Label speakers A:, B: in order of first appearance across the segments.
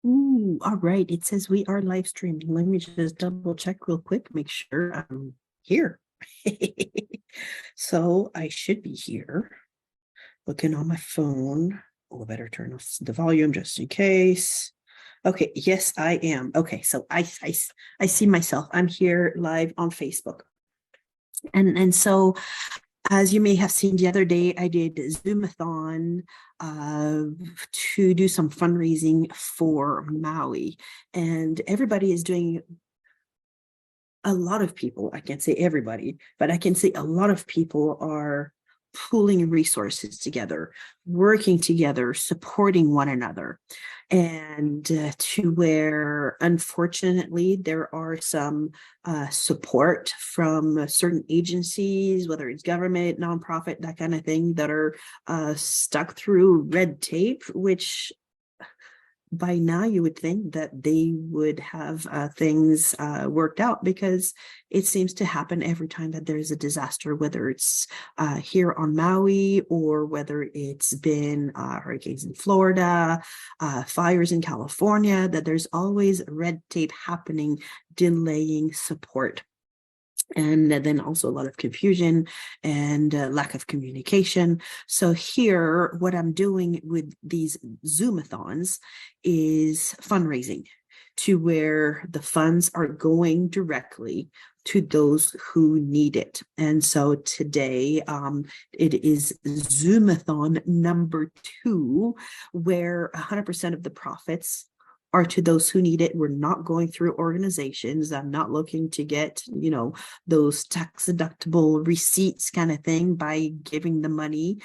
A: Ooh, all right. It says we are live streaming. Let me just double check real quick, make sure I'm here. So I should be here. Looking on my phone. Oh, I better turn off the volume just in case. Okay, yes, I am. Okay, so I see myself. I'm here live on Facebook. And so as you may have seen the other day, I did Zoomathon uh, to do some fundraising for Maui. And everybody is doing, a lot of people, I can't say everybody, but I can say a lot of people are pooling resources together, working together, supporting one another. And to where, unfortunately, there are some support from certain agencies, whether it's government, nonprofit, that kind of thing, that are stuck through red tape, which by now you would think that they would have things worked out, because it seems to happen every time that there's a disaster, whether it's here on Maui or whether it's been hurricanes in Florida, fires in California, that there's always red tape happening, delaying support. And then also a lot of confusion and lack of communication. So here, what I'm doing with these Zoomathons is fundraising, to where the funds are going directly to those who need it. And so today, it is Zoomathon number 2, where 100% of the profits are to those who need it. We're not going through organizations. I'm not looking to get, those tax deductible receipts kind of thing by giving the money.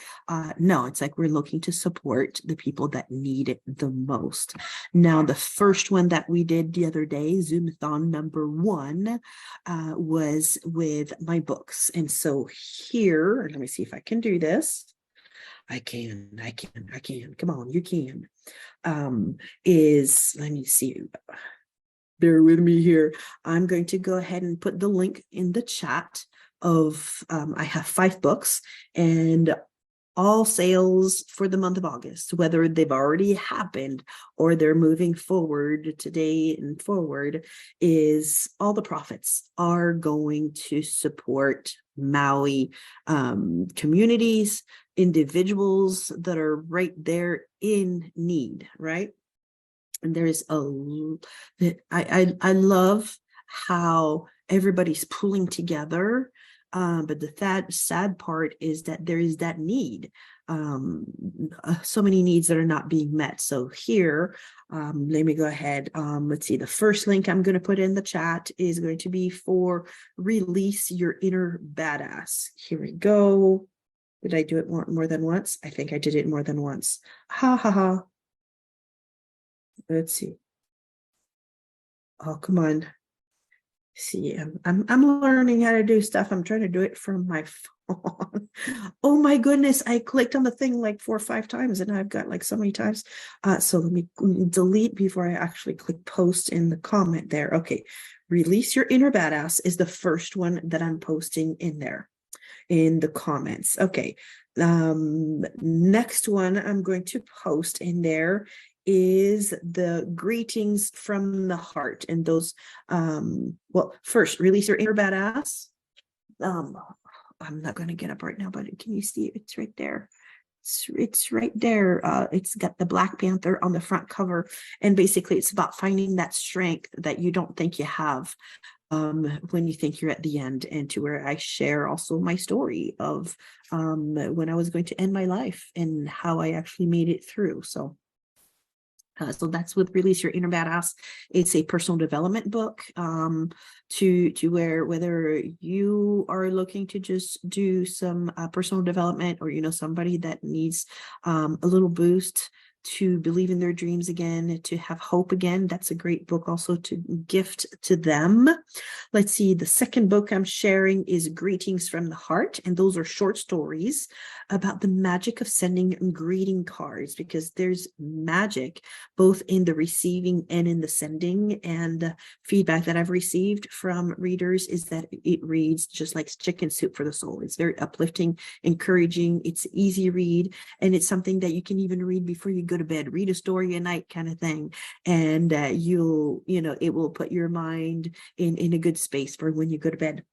A: No, it's like we're looking to support the people that need it the most. Now, the first one that we did the other day, Zoomathon number 1, was with my books. And so here, let me see if I can do this. I can. Come on, you can. Let me see. Bear with me here. I'm going to go ahead and put the link in the chat of, I have 5 books, and all sales for the month of August, whether they've already happened or they're moving forward today and forward, is all the profits are going to support Maui communities, individuals that are right there in need, right? And there's I love how everybody's pulling together. But the sad part is that there is that need. So many needs that are not being met. So here, let me go ahead. Let's see. The first link I'm going to put in the chat is going to be for Release Your Inner Badass. Here we go. Did I do it more than once? I think I did it more than once. Ha ha ha. Let's see. Oh, come on. See, I'm learning how to do stuff. I'm trying to do it from my phone. Oh my goodness, I clicked on the thing like 4 or 5 times, and I've got like so many times. So let me delete before I actually click post in the comment there. Okay, Release Your Inner Badass is the first one that I'm posting in there in the comments. Okay, next one I'm going to post in there is the Greetings from the Heart. And those, well, first, Release Your Inner Badass. I'm not going to get up right now, but can you see it? It's right there. It's right there. It's got the Black Panther on the front cover, and basically it's about finding that strength that you don't think you have when you think you're at the end. And to where I share also my story of when I was going to end my life and how I actually made it through. So that's with Release Your Inner Badass. It's a personal development book, to where, whether you are looking to just do some personal development, or somebody that needs a little boost to believe in their dreams again, to have hope again, that's a great book also to gift to them. Let's see, the second book I'm sharing is Greetings from the Heart, and those are short stories about the magic of sending greeting cards, because there's magic both in the receiving and in the sending. And feedback that I've received from readers is that it reads just like chicken soup for the soul. It's very uplifting, encouraging, it's easy read, and it's something that you can even read before you go to bed, read a story a night kind of thing. And it will put your mind in a good space for when you go to bed.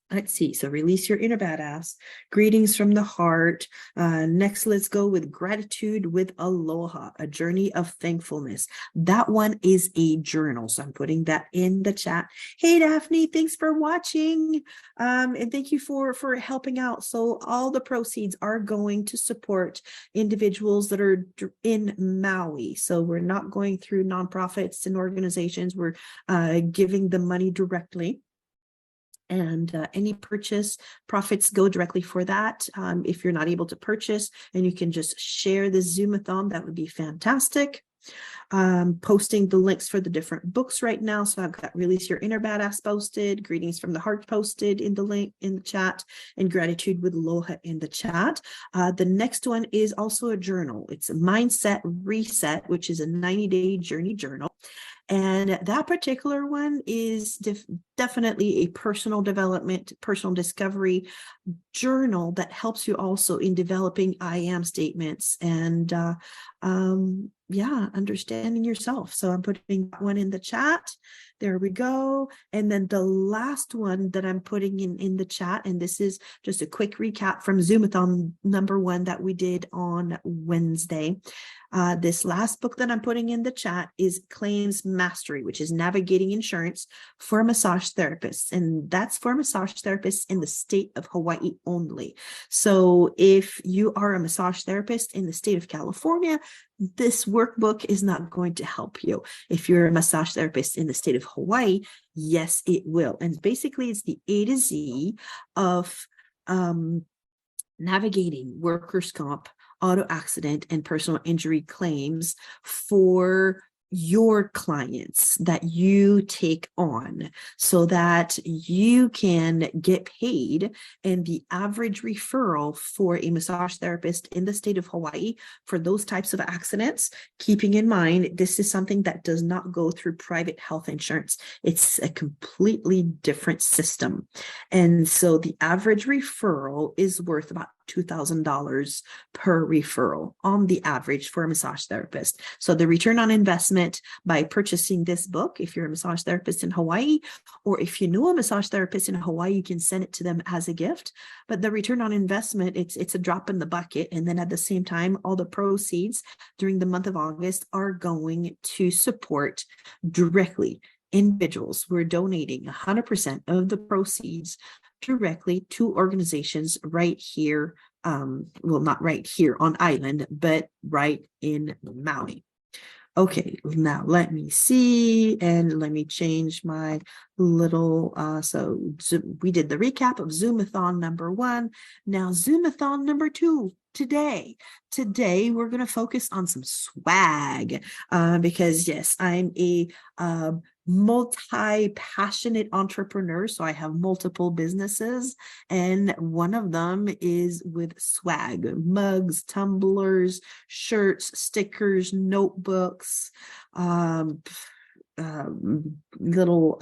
A: Let's see. So release your inner badass. Greetings from the heart. Next, let's go with gratitude with aloha, a journey of thankfulness. That one is a journal. So I'm putting that in the chat. Hey, Daphne, thanks for watching. And thank you for helping out. So all the proceeds are going to support individuals that are in Maui. So we're not going through nonprofits and organizations. We're giving the money directly. And any purchase profits go directly for that. If you're not able to purchase and you can just share the Zoomathon, that would be fantastic. Posting the links for the different books right now. So I've got Release Your Inner Badass posted, Greetings from the Heart posted in the link in the chat, and Gratitude with Aloha in the chat. The next one is also a journal. It's a Mindset Reset, which is a 90-day journey journal. And that particular one is definitely a personal development, personal discovery journal that helps you also in developing I am statements and understanding yourself. So I'm putting that one in the chat. There we go. And then the last one that I'm putting in the chat, and this is just a quick recap from Zoomathon number 1 that we did on Wednesday. This last book that I'm putting in the chat is Claims Mastery, which is Navigating Insurance for Massage Therapists. And that's for massage therapists in the state of Hawaii only. So if you are a massage therapist in the state of California, this workbook is not going to help you. If you're a massage therapist in the state of Hawaii, yes, it will. And basically, it's the A to Z of navigating workers' comp, auto accident, and personal injury claims for your clients that you take on so that you can get paid. And the average referral for a massage therapist in the state of Hawaii for those types of accidents, keeping in mind, this is something that does not go through private health insurance. It's a completely different system. And so the average referral is worth about $2,000 per referral on the average for a massage therapist. So the return on investment by purchasing this book, if you're a massage therapist in Hawaii, or if you know a massage therapist in Hawaii, you can send it to them as a gift. But the return on investment, it's a drop in the bucket. And then at the same time, all the proceeds during the month of August are going to support directly individuals. We're donating 100% of the proceeds directly to organizations right here, not right here on island, but right in Maui. Okay, now let me see, and let me change my little, we did the recap of Zoomathon number 1. Now Zoomathon number 2. Today we're going to focus on some swag, because yes, I'm a multi-passionate entrepreneur. So I have multiple businesses, and one of them is with swag: mugs, tumblers, shirts, stickers, notebooks, little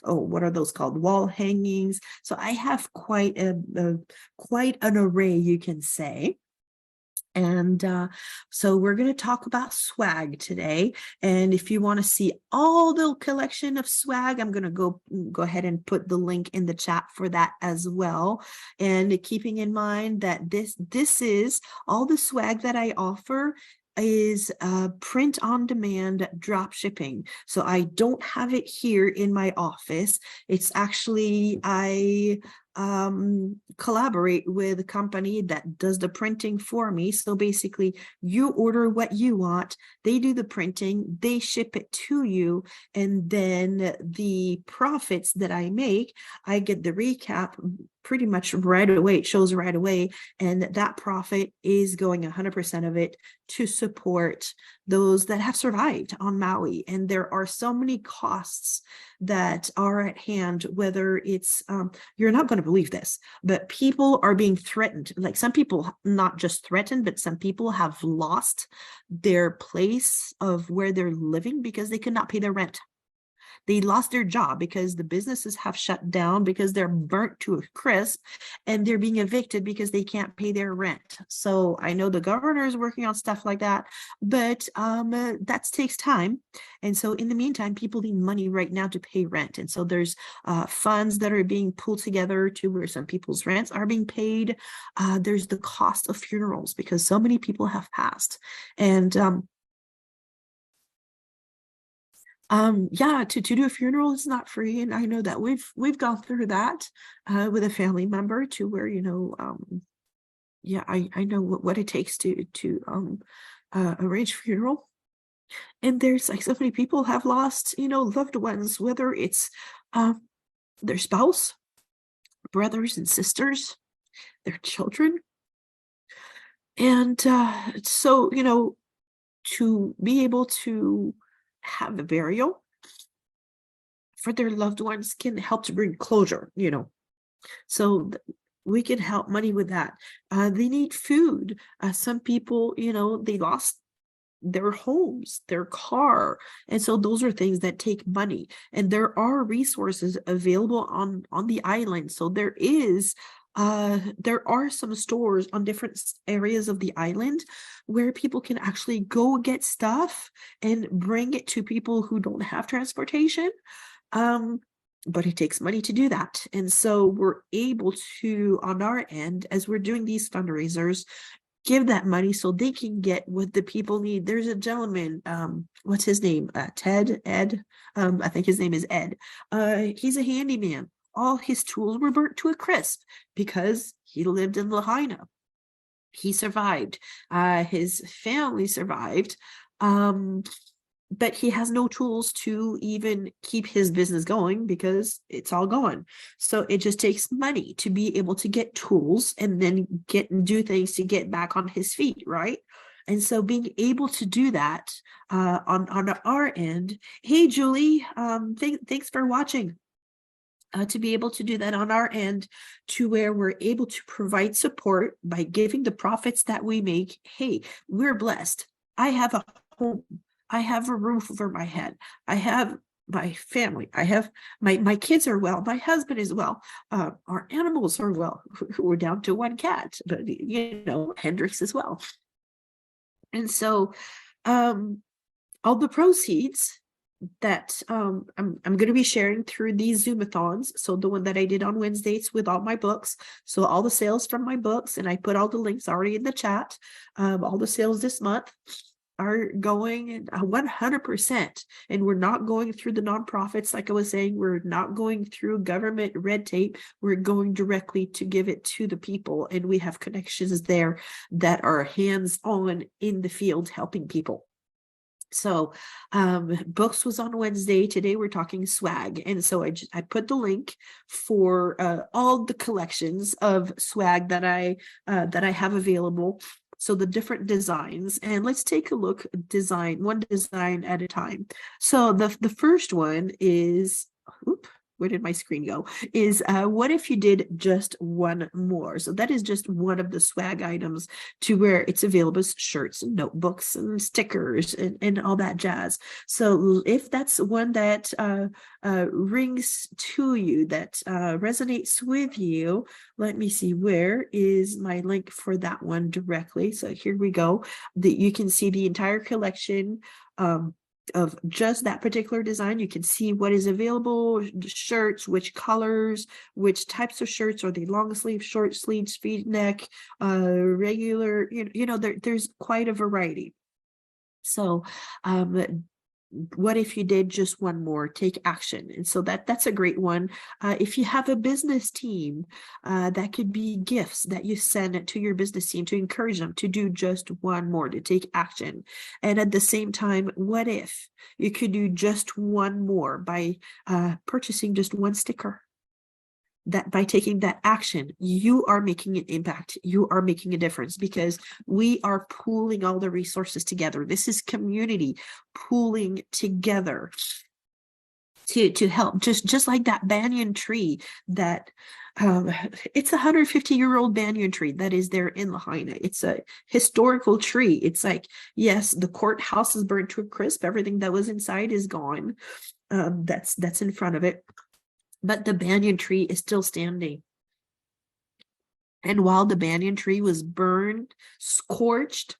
A: what are those called, wall hangings. So I have quite an array, you can say. And so we're going to talk about swag today. And if you want to see all the collection of swag, I'm going to go ahead and put the link in the chat for that as well. And keeping in mind that this is all the swag that I offer is print on demand drop shipping. So I don't have it here in my office. It's actually, I collaborate with a company that does the printing for me. So basically, you order what you want, they do the printing, they ship it to you, and then the profits that I make, I get the recap pretty much right away. It shows right away, and that profit is going 100% of it to support those that have survived on Maui. And there are so many costs that are at hand, whether it's, you're not going to believe this, but people are being threatened. Like, some people, not just threatened, but some people have lost their place of where they're living because they could not pay their rent. They lost their job because the businesses have shut down because they're burnt to a crisp, and they're being evicted because they can't pay their rent. So I know the governor is working on stuff like that, but that takes time. And so in the meantime, people need money right now to pay rent. And so there's funds that are being pulled together to where some people's rents are being paid. There's the cost of funerals because so many people have passed. And yeah, to do a funeral is not free. And I know that we've gone through that with a family member to where, yeah, I know what it takes to arrange funeral. And there's like so many people have lost, loved ones, whether it's their spouse, brothers and sisters, their children. And so, to be able to have a burial for their loved ones can help to bring closure. So we can help money with that. They need food. Some people, they lost their homes, their car. And so those are things that take money. And there are resources available on the island. So there are some stores on different areas of the island where people can actually go get stuff and bring it to people who don't have transportation. But it takes money to do that. And so we're able to, on our end, as we're doing these fundraisers, give that money so they can get what the people need. There's a gentleman, what's his name? Ed. I think his name is Ed. He's a handyman. All his tools were burnt to a crisp because he lived in Lahaina. He survived. His family survived. But he has no tools to even keep his business going because it's all gone. So it just takes money to be able to get tools and then get and do things to get back on his feet, right? And so being able to do that on our end. Hey, Julie, thanks for watching. To be able to do that on our end to where we're able to provide support by giving the profits that we make. Hey, we're blessed. I have a home. I have a roof over my head. I have my family. I have my kids are well. My husband is well. Our animals are well. We're down to one cat, but Hendrix as well. And so all the proceeds that I'm going to be sharing through these Zoomathons. So the one that I did on Wednesdays with all my books. So all the sales from my books, and I put all the links already in the chat. All the sales this month are going 100%. And we're not going through the nonprofits. Like I was saying, we're not going through government red tape. We're going directly to give it to the people. And we have connections there that are hands-on in the field helping people. So books was on Wednesday. Today we're talking swag. And so I put the link for all the collections of swag that I have available. So the different designs, and let's take a look one design at a time. So the first one is, where did my screen go? Is what if you did just one more? So that is just one of the swag items to where it's available as shirts and notebooks and stickers and all that jazz. So if that's one that rings to you, that resonates with you, let me see, where is my link for that one directly? So here we go. You can see the entire collection of just that particular design. You can see what is available, shirts, which colors, which types of shirts. Are they long sleeve, short sleeve, speed neck, regular, there's quite a variety. So what if you did just one more? Take action. And so that's a great one. If you have a business team, that could be gifts that you send to your business team to encourage them to do just one more, to take action. And at the same time, what if you could do just one more by purchasing just one sticker? That by taking that action, you are making an impact. You are making a difference because we are pooling all the resources together. This is community pooling together to help, just like that banyan tree that it's a 150-year-old banyan tree that is there in Lahaina. It's a historical tree. It's like, yes, the courthouse is burnt to a crisp. Everything that was inside is gone. that's in front of it, but the banyan tree is still standing. And while the banyan tree was burned, scorched,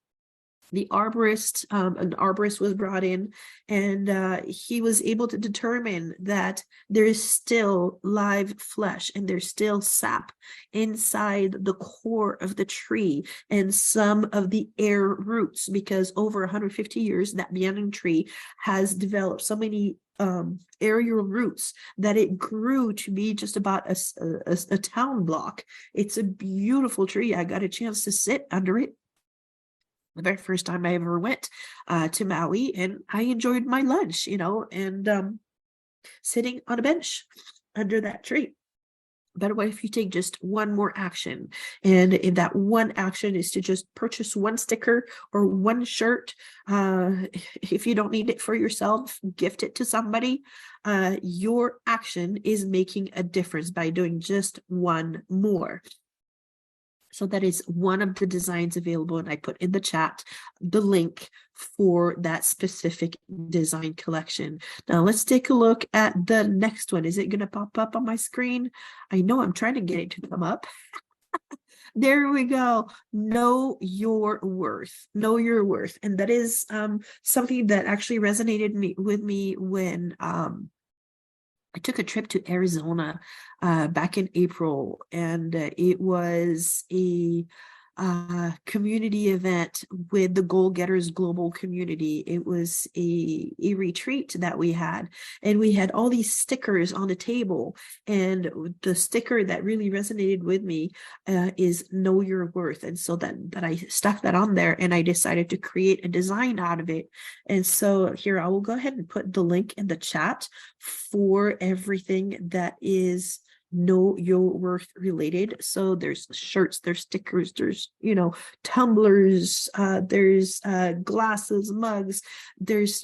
A: an arborist was brought in, and he was able to determine that there is still live flesh and there's still sap inside the core of the tree and some of the air roots, because over 150 years that banyan tree has developed so many aerial roots that it grew to be just about a town block. It's a beautiful tree. I got a chance to sit under it the very first time I ever went to Maui, and I enjoyed my lunch, and sitting on a bench under that tree. But what if you take just one more action? And if that one action is to just purchase one sticker or one shirt, if you don't need it for yourself, gift it to somebody. Your action is making a difference by doing just one more. So that is one of the designs available, and I put in the chat the link for that specific design collection. Now let's take a look at the next one. Is it going to pop up on my screen? I know I'm trying to get it to come up. There we go. Know your worth. Know your worth. And that is something that actually resonated with me when I took a trip to Arizona back in April, and it was a community event with the Goal Getters Global Community. It was a retreat that we had, and we had all these stickers on the table. And the sticker that really resonated with me is Know Your Worth. And so that I stuck that on there, and I decided to create a design out of it. And so here I will go ahead and put the link in the chat for everything that is Know Your Worth related. So there's shirts, there's stickers, there's tumblers, there's glasses, mugs, there's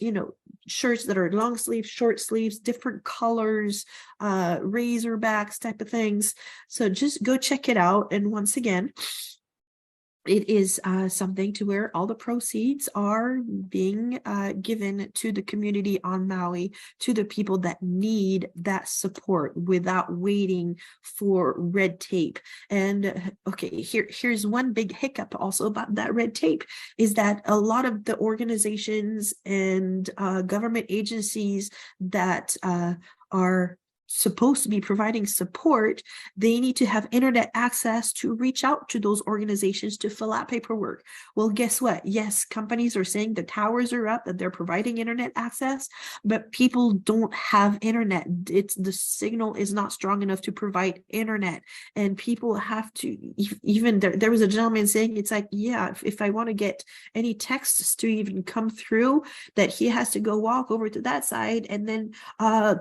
A: shirts that are long sleeves, short sleeves, different colors, razorbacks type of things. So just go check it out. And once again, it is something to where all the proceeds are being given to the community on Maui, to the people that need that support without waiting for red tape. And okay, here's one big hiccup also about that red tape, is that a lot of the organizations and government agencies that are supposed to be providing support, they need to have internet access to reach out to those organizations to fill out paperwork. Well, guess what? Yes, companies are saying the towers are up, that they're providing internet access, but people don't have internet. The signal is not strong enough to provide internet, and people have to, even there was a gentleman saying, it's like, yeah, if I want to get any texts to even come through, that he has to go walk over to that side, and then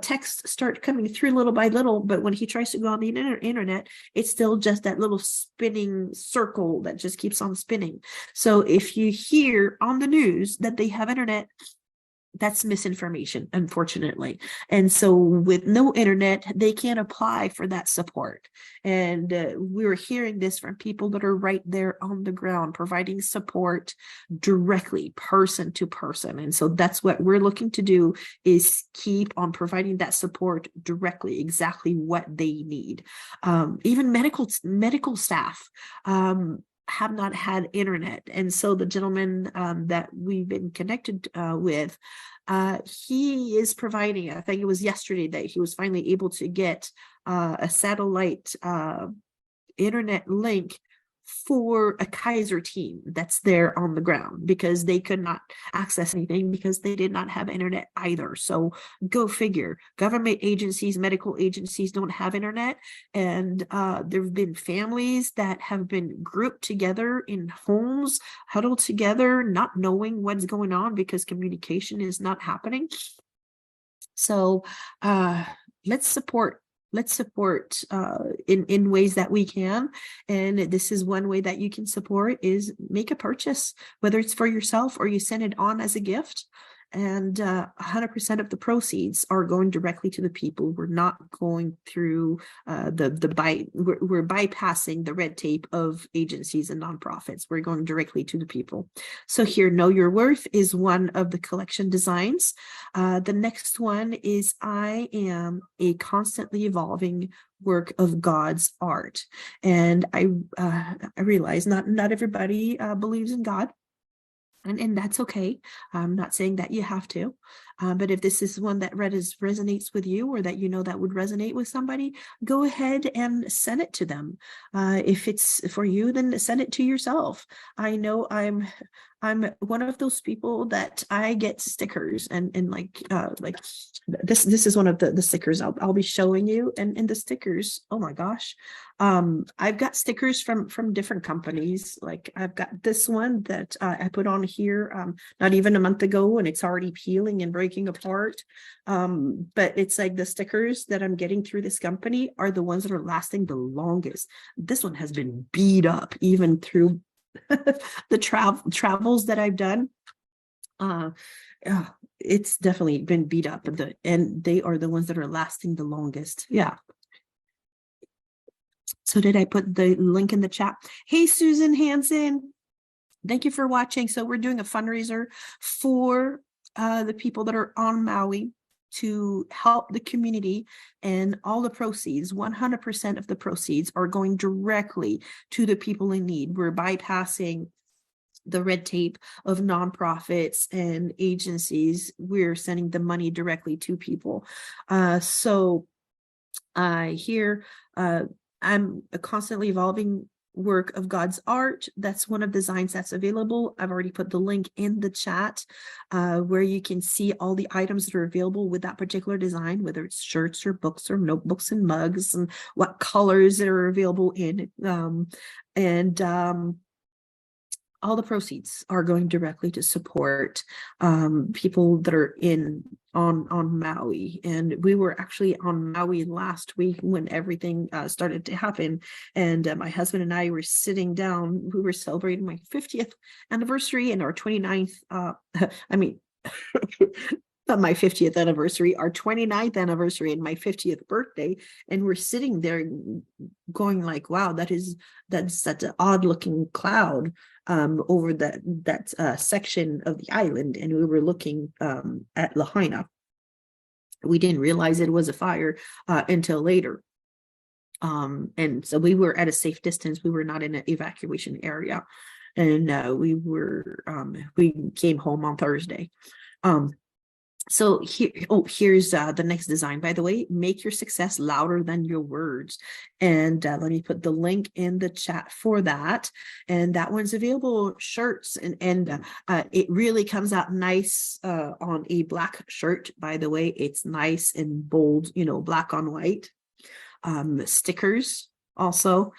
A: texts start coming through little by little, but when he tries to go on the internet, it's still just that little spinning circle that just keeps on spinning. So if you hear on the news that they have internet, that's misinformation, unfortunately. And so with no internet, they can't apply for that support. And we're hearing this from people that are right there on the ground, providing support directly, person to person. And so that's what we're looking to do, is keep on providing that support directly, exactly what they need. Even medical staff have not had internet. And so the gentleman that we've been connected with, he is providing, I think it was yesterday that he was finally able to get a satellite internet link for a Kaiser team that's there on the ground, because they could not access anything because they did not have internet either. So go figure. Government agencies, medical agencies don't have internet. And there have been families that have been grouped together in homes, huddled together, not knowing what's going on because communication is not happening. So let's support in ways that we can. And this is one way that you can support, is make a purchase, whether it's for yourself or you send it on as a gift. and 100% of the proceeds are going directly to the people. We're not going through we're bypassing the red tape of agencies and nonprofits. We're going directly to the people. So here, Know Your Worth is one of the collection designs. The next one is I am a constantly evolving work of God's art. And I realize not everybody believes in God. And that's okay. I'm not saying that you have to, but if this is one that resonates with you, or that you know that would resonate with somebody, go ahead and send it to them. If it's for you, then send it to yourself. I know I'm one of those people that I get stickers, and like this is one of the stickers I'll be showing you, and the stickers, oh my gosh. I've got stickers from different companies. Like I've got this one that I put on here not even a month ago, and it's already peeling and breaking apart. But it's like the stickers that I'm getting through this company are the ones that are lasting the longest. This one has been beat up even through the travels that I've done. It's definitely been beat up, and they are the ones that are lasting the longest. Yeah. So did I put the link in the chat? Hey, Susan Hansen, thank you for watching. So we're doing a fundraiser for the people that are on Maui to help the community, and all the proceeds, 100% of the proceeds, are going directly to the people in need. We're bypassing the red tape of nonprofits and agencies. We're sending the money directly to people. So here, I'm a constantly evolving work of God's art. That's one of the designs that's available. I've already put the link in the chat where you can see all the items that are available with that particular design, whether it's shirts or books or notebooks and mugs, and what colors that are available in. All the proceeds are going directly to support people that are on Maui. And we were actually on Maui last week when everything started to happen. And my husband and I were sitting down. We were celebrating my 50th anniversary and our 29th. I mean, not my 50th anniversary, our 29th anniversary and my 50th birthday. And we're sitting there going like, wow, that's such an odd looking cloud over that section of the island. And we were looking at Lahaina. We didn't realize it was a fire until later. And so we were at a safe distance. We were not in an evacuation area. And we came home on Thursday. So here's the next design. By the way, make your success louder than your words. And let me put the link in the chat for that. And that one's available, shirts, and it really comes out nice on a black shirt. By the way, it's nice and bold, black on white. Stickers also.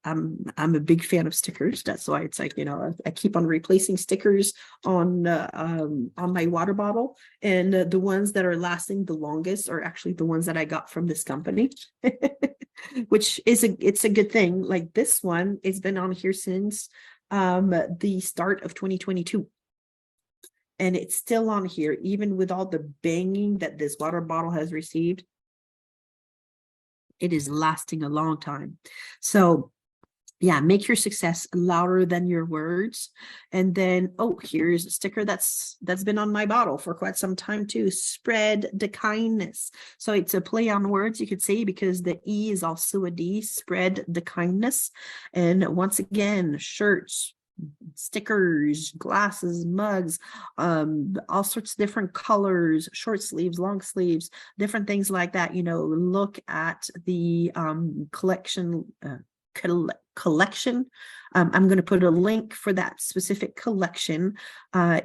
A: I'm a big fan of stickers. That's why it's like, I keep on replacing stickers on my water bottle, and the ones that are lasting the longest are actually the ones that I got from this company, which is it's a good thing. Like this one, it's been on here since the start of 2022. And it's still on here, even with all the banging that this water bottle has received. It is lasting a long time. So yeah, make your success louder than your words. And then, here's a sticker that's been on my bottle for quite some time too. Spread the kindness. So it's a play on words, you could say, because the E is also a D. Spread the kindness. And once again, shirts, stickers, glasses, mugs, all sorts of different colors, short sleeves, long sleeves, different things like that. Look at the collection. I'm going to put a link for that specific collection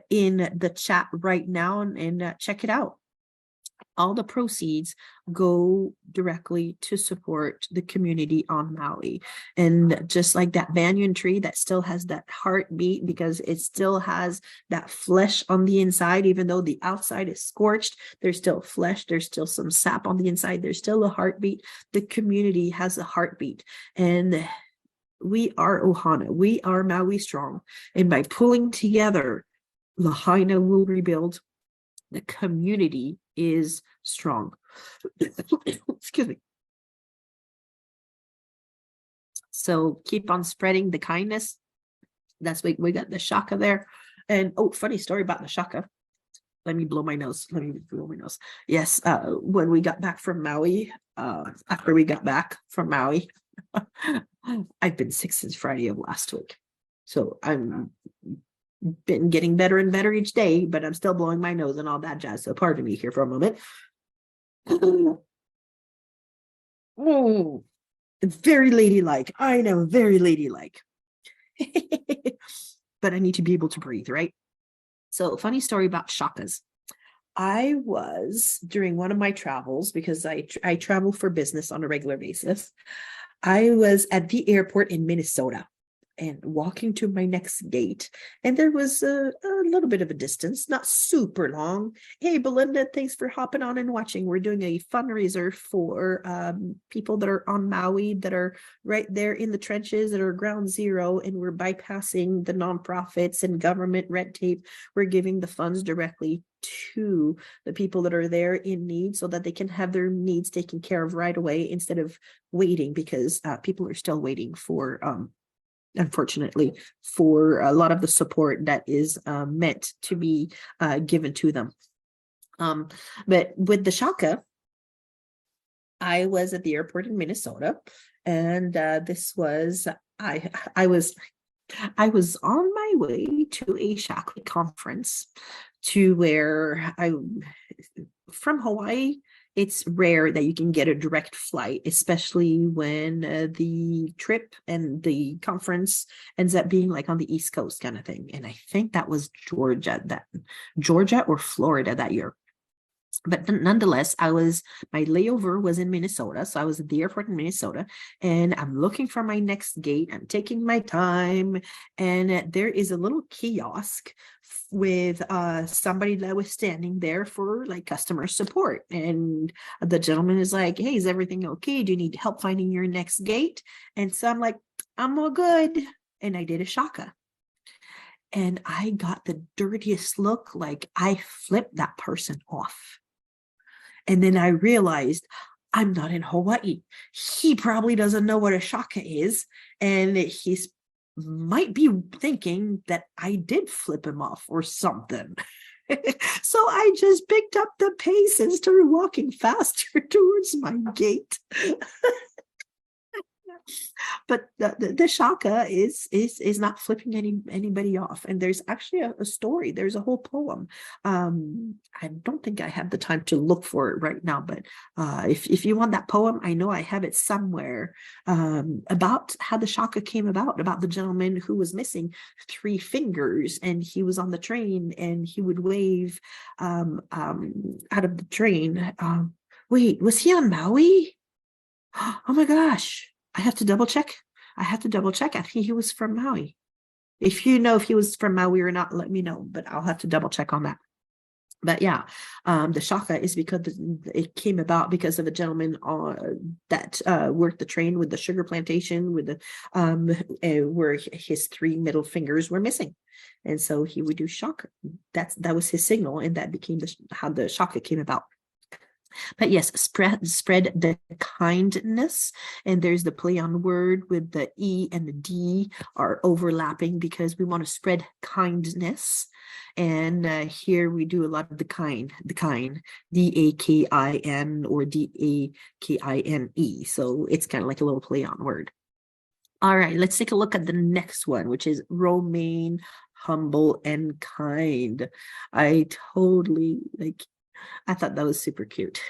A: in the chat right now, and check it out. All the proceeds go directly to support the community on Maui. And just like that banyan tree that still has that heartbeat, because it still has that flesh on the inside, even though the outside is scorched, there's still flesh, there's still some sap on the inside, there's still a heartbeat. The community has a heartbeat. And we are Ohana. We are Maui Strong. And by pulling together, Lahaina will rebuild. The community is strong. Excuse me. So keep on spreading the kindness. That's why we got the shaka there. And oh, funny story about the shaka. Let me blow my nose. Let me blow my nose. Yes, when we got back from Maui, after we got back from Maui, I've been sick since Friday of last week. So I'm been getting better and better each day, but I'm still blowing my nose and all that jazz. So pardon me here for a moment. Oh, very ladylike. I know, very ladylike. But I need to be able to breathe, right? So, funny story about shakas. I was during one of my travels because I travel for business on a regular basis. I was at the airport in Minnesota and walking to my next gate, and there was a little bit of a distance, not super long. Hey, Belinda, thanks for hopping on and watching. We're doing a fundraiser for people that are on Maui that are right there in the trenches that are ground zero, and we're bypassing the nonprofits and government red tape. We're giving the funds directly to the people that are there in need so that they can have their needs taken care of right away instead of waiting, because people are still waiting for unfortunately, for a lot of the support that is meant to be given to them. But with the shaka, I was at the airport in Minnesota, and this was I was on my way to a shaka conference to where I from Hawaii. It's rare that you can get a direct flight, especially when the trip and the conference ends up being like on the East Coast kind of thing. And I think that was Georgia or Florida that year. But nonetheless, my layover was in Minnesota. So I was at the airport in Minnesota, and I'm looking for my next gate. I'm taking my time, and there is a little kiosk with somebody that was standing there for like customer support. And the gentleman is like, hey, is everything okay? Do you need help finding your next gate? And so I'm like, I'm all good. And I did a shaka. And I got the dirtiest look, like I flipped that person off. And then I realized I'm not in Hawaii. He probably doesn't know what a shaka is. And he's might be thinking that I did flip him off or something. So I just picked up the pace and started walking faster towards my gate. But the shaka is not flipping anybody off. And there's actually a story. There's a whole poem. I don't think I have the time to look for it right now, but if you want that poem, I know I have it somewhere, about how the shaka came about the gentleman who was missing 3 fingers, and he was on the train and he would wave out of the train. Wait, was he on Maui? Oh my gosh. I have to double check. I think he was from Maui. If you know if he was from Maui or not, let me know, but I'll have to double check on that. But yeah, the shaka is because it came about because of a gentleman that worked the train with the sugar plantation with the where his 3 middle fingers were missing, and so he would do shaka. That was his signal, and that became how the shaka came about. But yes, spread the kindness. And there's the play on word with the E and the D are overlapping because we want to spread kindness. And here we do a lot of the kind, DAKIN or DAKINE. So it's kind of like a little play on word. All right, let's take a look at the next one, which is romaine, humble, and kind. I totally I thought that was super cute.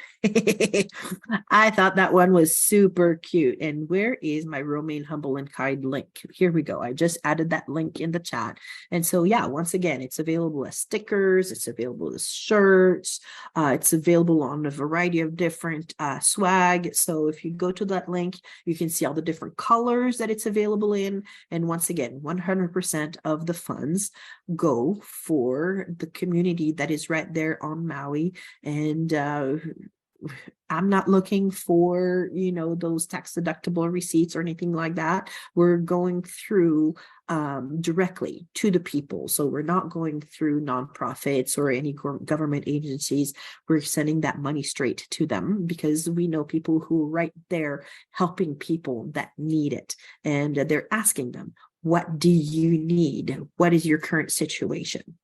A: I thought that one was super cute. And where is my romaine, humble, and kind link? Here we go. I just added that link in the chat. And so, yeah, once again, it's available as stickers. It's available as shirts. It's available on a variety of different swag. So if you go to that link, you can see all the different colors that it's available in. And once again, 100% of the funds go for the community that is right there on Maui. And I'm not looking for, those tax deductible receipts or anything like that. We're going through directly to the people. So we're not going through nonprofits or any government agencies. We're sending that money straight to them because we know people who are right there helping people that need it. And they're asking them, what do you need? What is your current situation?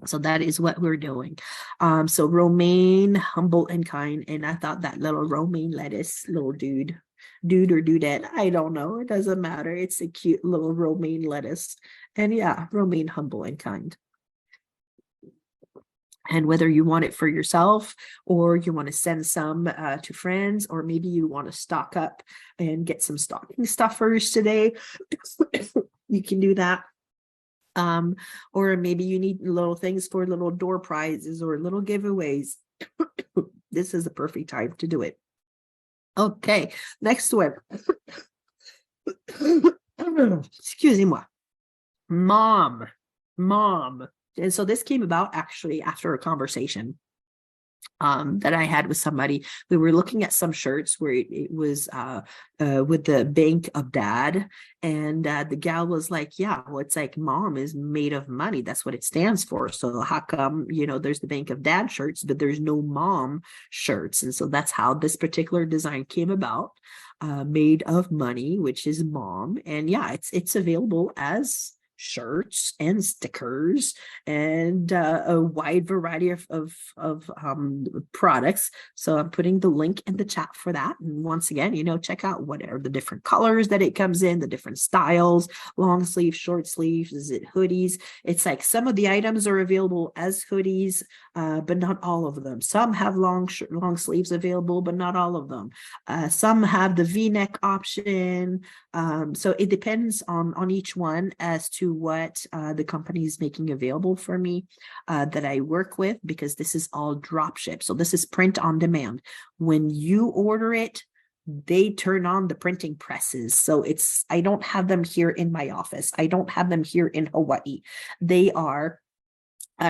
A: So that is what we're doing. So romaine, humble and kind. And I thought that little romaine lettuce, little dude or dudette, I don't know. It doesn't matter. It's a cute little romaine lettuce. And yeah, romaine, humble and kind. And whether you want it for yourself or you want to send some to friends, or maybe you want to stock up and get some stocking stuffers today, you can do that. Or maybe you need little things for little door prizes or little giveaways. This is the perfect time to do it. Okay, next one. Excusez-moi. Mom. And so this came about actually after a conversation that I had with somebody. We were looking at some shirts where it was with the Bank of Dad, and the gal was like, yeah, well, it's like mom is made of money. That's what it stands for. So how come, there's the Bank of Dad shirts, but there's no mom shirts? And so that's how this particular design came about, made of money, which is mom. And yeah, it's available as shirts and stickers and a wide variety of products. So I'm putting the link in the chat for that. And once again, check out what are the different colors that it comes in, the different styles, long sleeve, short sleeves, is it hoodies? It's like some of the items are available as hoodies, but not all of them. Some have long sleeves available, but not all of them. Some have the V-neck option. So it depends on each one as to what the company is making available for me that I work with, because this is all drop ship. So this is print on demand. When you order it, they turn on the printing presses. So I don't have them here in my office. I don't have them here in Hawaii. They are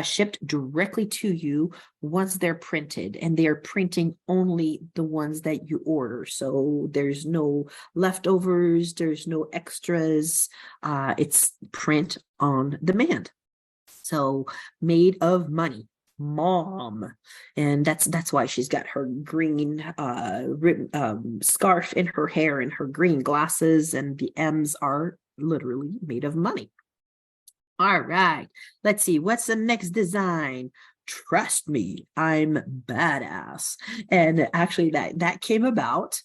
A: shipped directly to you once they're printed, and they are printing only the ones that you order. So there's no leftovers, there's no extras. It's print on demand. So made of money, mom. And that's why she's got her green scarf in her hair and her green glasses, and the M's are literally made of money. All right, let's see. What's the next design? Trust me, I'm badass. And actually that came about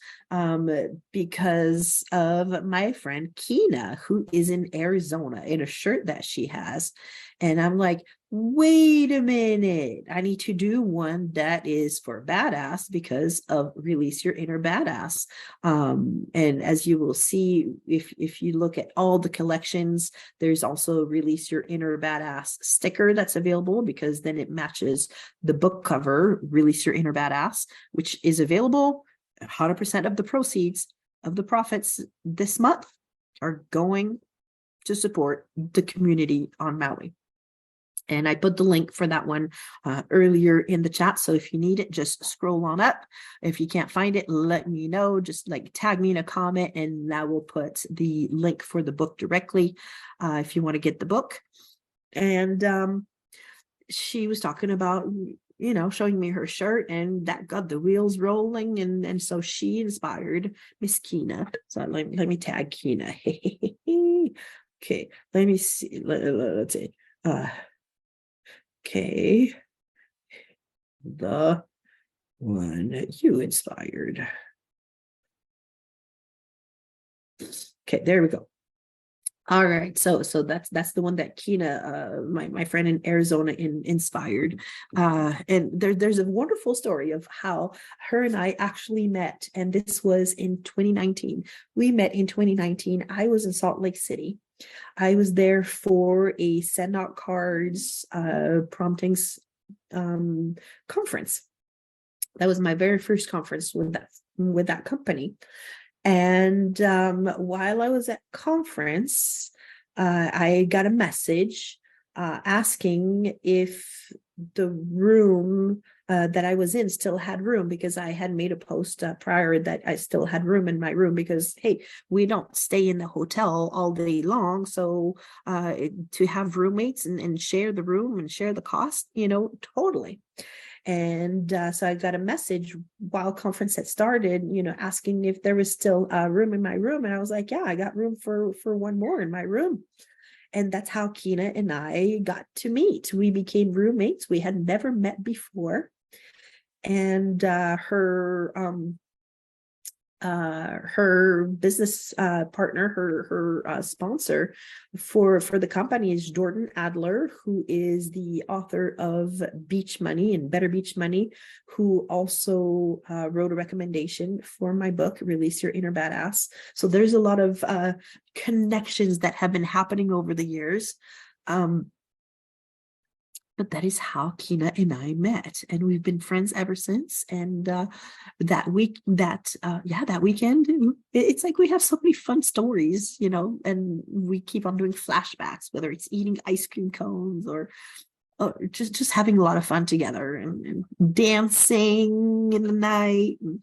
A: because of my friend Kina, who is in Arizona, in a shirt that she has. And I'm like, wait a minute, I need to do one that is for badass because of Release Your Inner Badass. And as you will see, if you look at all the collections, there's also Release Your Inner Badass sticker that's available, because then it matches the book cover, Release Your Inner Badass, which is available. 100% of the proceeds of the profits this month are going to support the community on Maui. And I put the link for that one earlier in the chat. So if you need it, just scroll on up. If you can't find it, let me know. Just like tag me in a comment, and I will put the link for the book directly if you want to get the book. And she was talking about, showing me her shirt, and that got the wheels rolling. And so she inspired Miss Kina. So let me tag Kina. Okay, let me see. Let's see. Okay, the one you inspired. Okay, there we go. All right, so that's the one that Kina, my friend in Arizona, inspired. And there's a wonderful story of how her and I actually met, and this was in 2019. We met in 2019. I was in Salt Lake City. I was there for a send out cards promptings conference. That was my very first conference with that company. And while I was at conference, I got a message asking if the room that I was in still had room, because I had made a post prior that I still had room in my room, because hey, we don't stay in the hotel all day long. So to have roommates and share the room and share the cost, totally. And so I got a message while conference had started, asking if there was still room in my room. And I was like, yeah, I got room for one more in my room. And that's how Kina and I got to meet. We became roommates. We had never met before. And her business partner, her sponsor for the company is Jordan Adler, who is the author of Beach Money and Better Beach Money, who also wrote a recommendation for my book, Release Your Inner Badass. So there's a lot of connections that have been happening over the years. But that is how Kina and I met, and we've been friends ever since. And that weekend, it's like we have so many fun stories, and we keep on doing flashbacks, whether it's eating ice cream cones or just having a lot of fun together, and dancing in the night and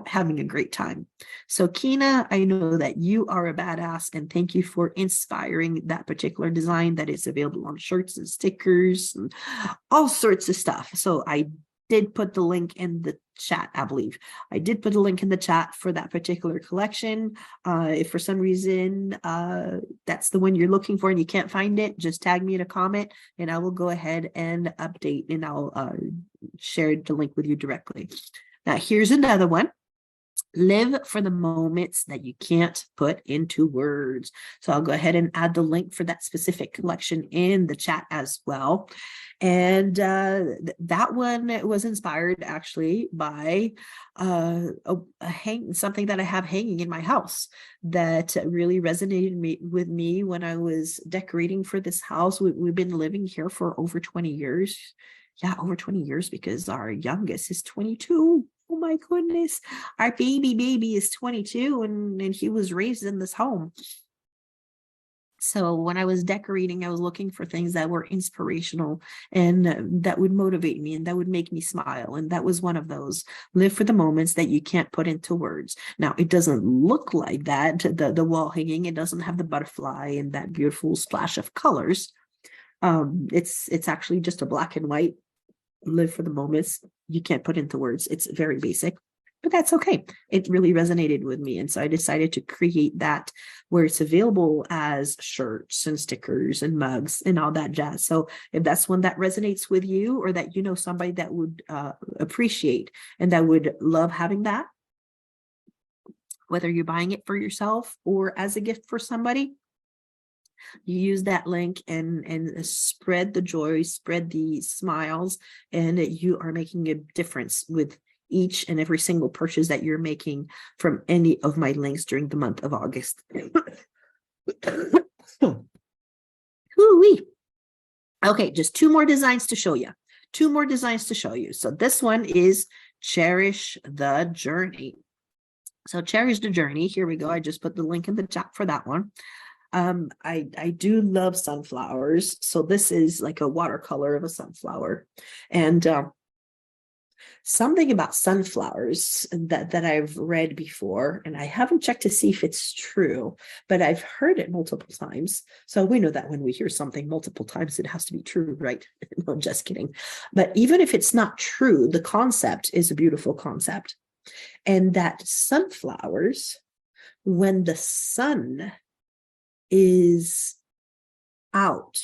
A: having a great time. So Kina, I know that you are a badass, and thank you for inspiring that particular design that is available on shirts and stickers and all sorts of stuff. So I did put the link in the chat. I believe I did put a link in the chat for that particular collection. If for some reason that's the one you're looking for and you can't find it, just tag me in a comment and I will go ahead and update, and I'll share the link with you directly. Now here's another one. Live for the moments that you can't put into words. So I'll go ahead and add the link for that specific collection in the chat as well. And that one was inspired actually by something that I have hanging in my house that really resonated with me when I was decorating for this house. We've been living here for over 20 years. Yeah, over 20 years, because our youngest is 22. Oh my goodness. Our baby is 22, and he was raised in this home. So when I was decorating, I was looking for things that were inspirational and that would motivate me and that would make me smile. And that was one of those. Live for the moments that you can't put into words. Now, it doesn't look like that, the wall hanging. It doesn't have the butterfly and that beautiful splash of colors. It's actually just a black and white. Live for the moments you can't put into words. It's very basic, but that's okay. It really resonated with me. And so I decided to create that where it's available as shirts and stickers and mugs and all that jazz. So if that's one that resonates with you, or that somebody that would appreciate and that would love having that, whether you're buying it for yourself or as a gift for somebody, you use that link and spread the joy, spread the smiles, and you are making a difference with each and every single purchase that you're making from any of my links during the month of August. Okay, just two more designs to show you. So this one is Cherish the Journey. So Cherish the Journey, here we go. I just put the link in the chat for that one. I do love sunflowers. So this is like a watercolor of a sunflower. And something about sunflowers that I've read before, and I haven't checked to see if it's true, but I've heard it multiple times. So we know that when we hear something multiple times, it has to be true, right? No, just kidding. But even if it's not true, the concept is a beautiful concept. And that sunflowers, when the sun is out,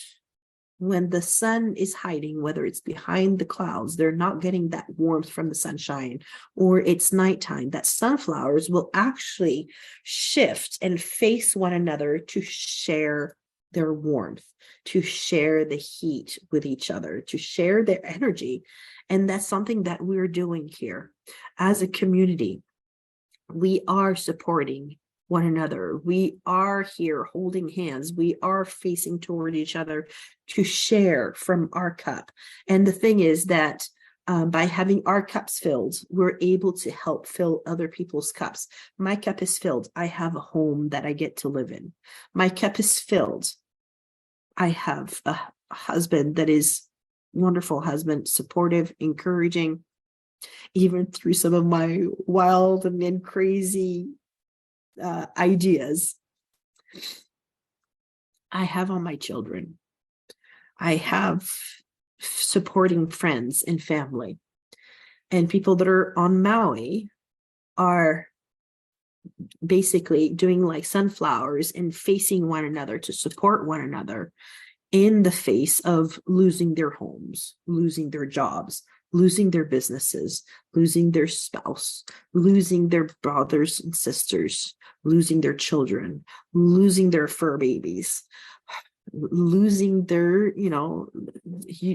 A: when the sun is hiding, whether it's behind the clouds, they're not getting that warmth from the sunshine, or it's nighttime, that sunflowers will actually shift and face one another to share their warmth, to share the heat with each other, to share their energy. And that's something that we're doing here as a community. We are supporting one another. We are here holding hands. We are facing toward each other to share from our cup. And the thing is that by having our cups filled, we're able to help fill other people's cups. My cup is filled. I have a home that I get to live in. My cup is filled. I have a husband that is wonderful husband, supportive, encouraging, even through some of my wild and crazy ideas. I have all my children. I have supporting friends and family. And people that are on Maui are basically doing like sunflowers and facing one another to support one another in the face of losing their homes, losing their jobs, losing their businesses, losing their spouse, losing their brothers and sisters, losing their children, losing their fur babies, losing their,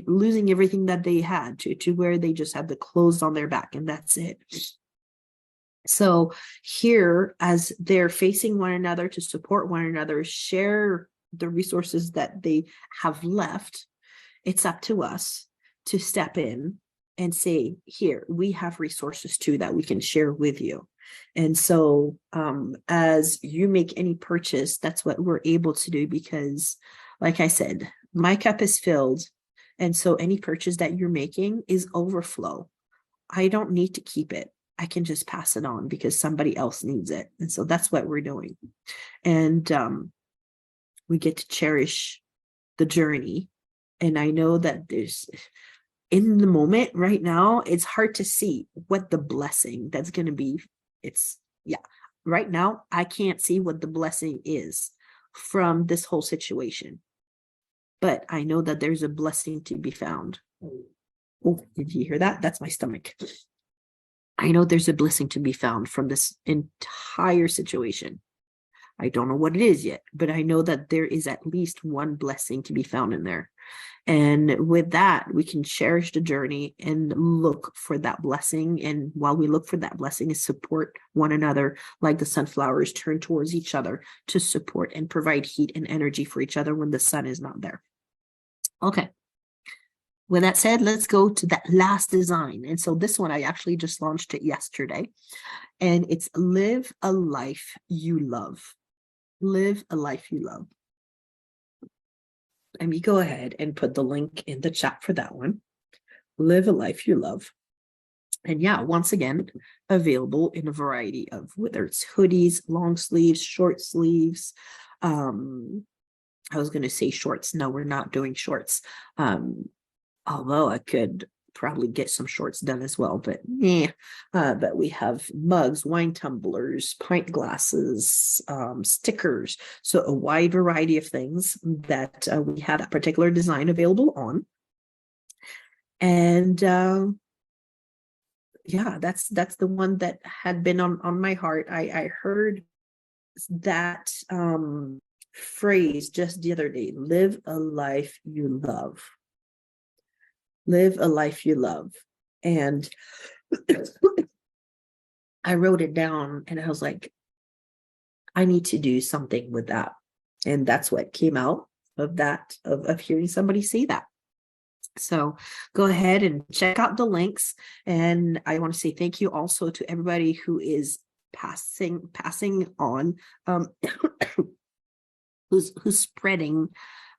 A: losing everything that they had to where they just had the clothes on their back and that's it. So here, as they're facing one another to support one another, share the resources that they have left, it's up to us to step in and say, here, we have resources too that we can share with you. And so as you make any purchase, that's what we're able to do because, like I said, my cup is filled. And so any purchase that you're making is overflow. I don't need to keep it. I can just pass it on because somebody else needs it. And so that's what we're doing. And we get to cherish the journey. And I know that there's, in the moment right now, it's hard to see what the blessing that's going to be. Right now, I can't see what the blessing is from this whole situation. But I know that there's a blessing to be found. Oh, did you hear that? That's my stomach. I know there's a blessing to be found from this entire situation. I don't know what it is yet, but I know that there is at least one blessing to be found in there. And with that, we can cherish the journey and look for that blessing. And while we look for that blessing, is support one another like the sunflowers turn towards each other to support and provide heat and energy for each other when the sun is not there. Okay. With that said, let's go to that last design. And so this one, I actually just launched it yesterday. And it's Live a Life You Love. Live a Life You Love. Let me go ahead and put the link in the chat for that one. Live a Life You Love. And yeah, once again, available in a variety of, whether it's hoodies, long sleeves, short sleeves. I was going to say shorts. No, we're not doing shorts. Although I could probably get some shorts done as well, but but we have mugs, wine tumblers, pint glasses, stickers, so a wide variety of things that we had a particular design available on. And that's the one that had been on my heart. I heard that phrase just the other day: live a life you love. Live a life you love. And I wrote it down and I was like, I need to do something with that. And that's what came out of that, of hearing somebody say that. So go ahead and check out the links. And I want to say thank you also to everybody who is passing on, who's spreading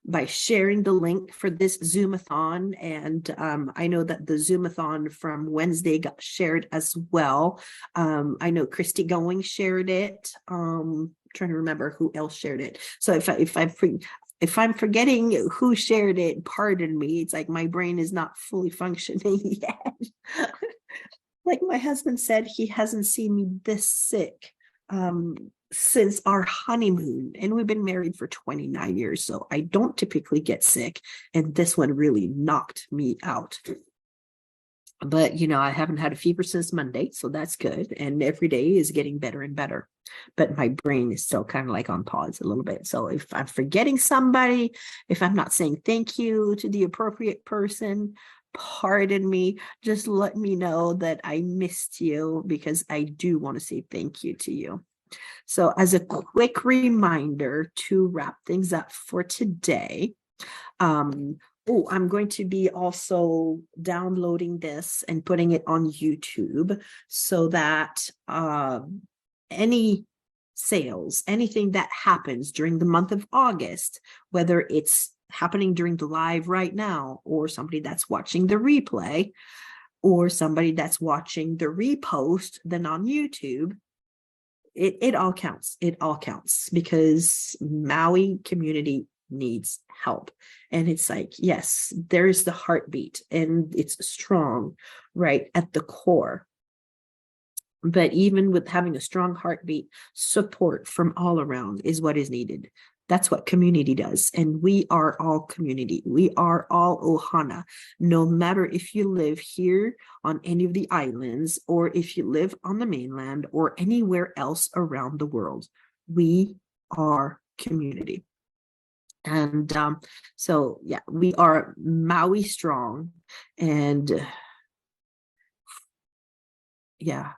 A: by sharing the link for this Zoomathon. And I know that the Zoomathon from Wednesday got shared as well. I know Christy Going shared it. I'm trying to remember who else shared it. So if I'm forgetting who shared it, pardon me. It's like my brain is not fully functioning yet. Like my husband said, he hasn't seen me this sick since our honeymoon, and we've been married for 29 years, so I don't typically get sick, and this one really knocked me out. But I haven't had a fever since Monday, so that's good, and every day is getting better and better, but my brain is still kind of like on pause a little bit. So if I'm forgetting somebody, if I'm not saying thank you to the appropriate person, pardon me. Just let me know that I missed you, because I do want to say thank you to you. So as a quick reminder to wrap things up for today, I'm going to be also downloading this and putting it on YouTube so that any sales, anything that happens during the month of August, whether it's happening during the live right now, or somebody that's watching the replay, or somebody that's watching the repost then on YouTube, it all counts. It all counts because Maui community needs help. And it's like, yes, there's the heartbeat and it's strong right at the core. But even with having a strong heartbeat, support from all around is what is needed. That's what community does. And we are all community. We are all Ohana. No matter if you live here on any of the islands, or if you live on the mainland, or anywhere else around the world, we are community. And so, yeah, we are Maui strong. And yeah,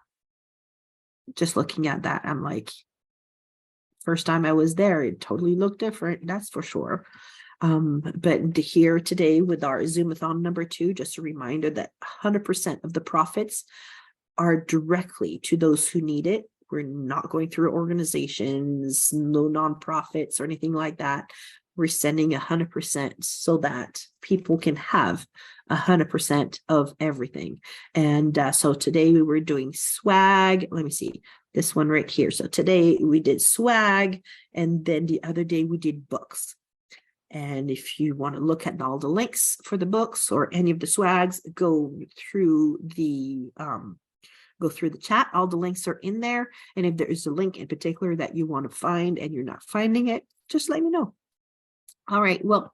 A: just looking at that, I'm like, first time I was there, it totally looked different, that's for sure. But here today with our Zoomathon number 2, just a reminder that 100% of the profits are directly to those who need it. We're not going through organizations, no nonprofits or anything like that. We're sending 100% so that people can have 100% of everything. And so today we were doing swag. Let me see this one right here. So today we did swag, and then the other day we did books. And if you want to look at all the links for the books or any of the swags, go through the chat. All the links are in there. And if there is a link in particular that you want to find and you're not finding it, just let me know. All right. Well,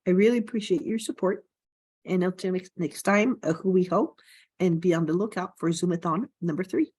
A: I really appreciate your support. And until next time, who we hope, and be on the lookout for Zoomathon number 3.